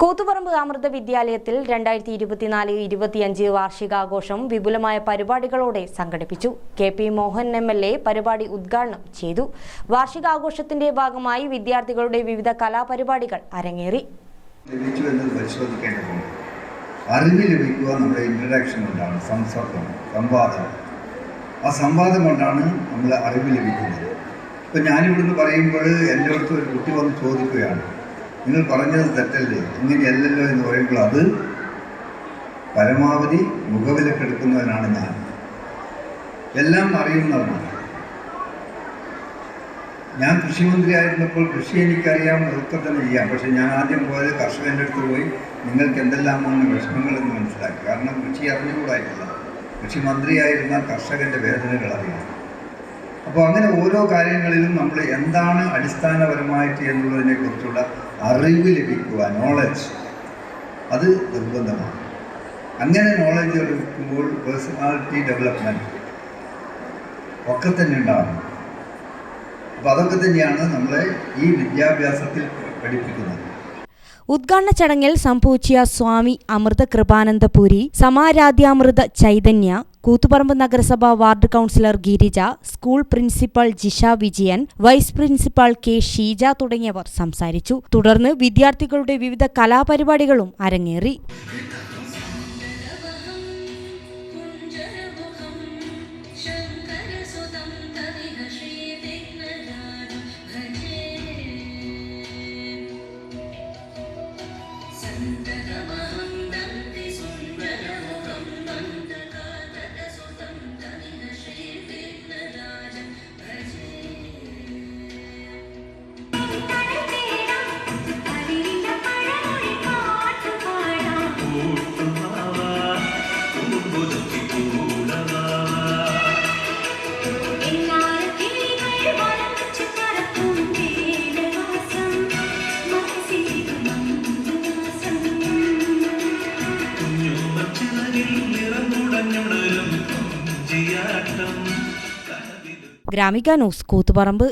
കൂത്തുപറമ്പ് അമൃത വിദ്യാലയത്തിൽ 2024-25 വാർഷികാഘോഷം വിപുലമായ പരിപാടികളോടെ സംഘടിപ്പിച്ചു. KP മോഹൻ MLA പരിപാടി ഉദ്ഘാടനം ചെയ്തു. വാർഷികാഘോഷത്തിന്റെ ഭാഗമായി വിദ്യാർത്ഥികളുടെ വിവിധ കലാപരിപാടികൾ അരങ്ങേറി. അറിവ് ലഭിക്കുക നമ്മുടെ ഇന്ററാക്ഷൻ കൊണ്ടാണ്, സംവാദം. ആ സംവാദം കൊണ്ടാണ് നമ്മൾ അറിവ് ലഭിക്കുന്നത്. ഇപ്പം ഞാനിവിടുന്ന് പറയുമ്പോൾ എൻ്റെ അടുത്ത് ഒരു കുട്ടി വന്ന് ചോദിക്കുകയാണ്, നിങ്ങൾ പറഞ്ഞത് തെറ്റല്ലേ, ഇങ്ങനെയല്ലല്ലോ എന്ന് പറയുമ്പോൾ അത് പരമാവധി മുഖവിലക്കെടുക്കുന്നവനാണ് ഞാൻ. എല്ലാം അറിയുന്നവനാണ്. ഞാൻ കൃഷിമന്ത്രി ആയിരുന്നപ്പോൾ കൃഷി എനിക്കറിയാം, ഒക്കെ തന്നെ ചെയ്യാം. പക്ഷേ ഞാൻ ആദ്യം പോയത് കർഷകൻ്റെ അടുത്ത് പോയി നിങ്ങൾക്ക് എന്തെല്ലാമാണ് വിഷമങ്ങളെന്ന് മനസ്സിലാക്കി. കാരണം കൃഷി അറിഞ്ഞുകൂടായിട്ടില്ല. കൃഷി മന്ത്രിയായിരുന്ന കർഷകൻ്റെ വേദനകൾ അറിയാം. അപ്പോൾ അങ്ങനെ ഓരോ കാര്യങ്ങളിലും നമ്മൾ എന്താണ് അടിസ്ഥാനപരമായിട്ട് എന്നുള്ളതിനെക്കുറിച്ചുള്ള അറിവ് ലഭിക്കുക, നോളജ്, അത് നിർബന്ധമാണ്. അങ്ങനെ നോളജ് ലഭിക്കുമ്പോൾ പേഴ്സണാലിറ്റി ഡെവലപ്മെൻറ്റ് ഒക്കെ തന്നെ ഉണ്ടാകും. അപ്പോൾ അതൊക്കെ തന്നെയാണ് നമ്മളെ ഈ വിദ്യാഭ്യാസത്തിൽ പഠിപ്പിക്കുന്നത്. ഉദ്ഘാടന ചടങ്ങിൽ സംഭൂച്ചിയ സ്വാമി അമൃത കൃപാനന്ദപുരി, സമാരാധ്യാമൃത ചൈതന്യ, കൂത്തുപറമ്പ് നഗരസഭ ward councillor Girija, school principal Jisha Vijayan, vice principal K Sheeja തുടങ്ങിയവർ സംസാരിച്ചു. തുടർന്ന് വിദ്യാർത്ഥികളുടെ വിവിധ കലാപരിപാടികളും അരങ്ങേറി. ഗ്രാമിക ന്യൂസ്, കൂത്തുപറമ്പ്.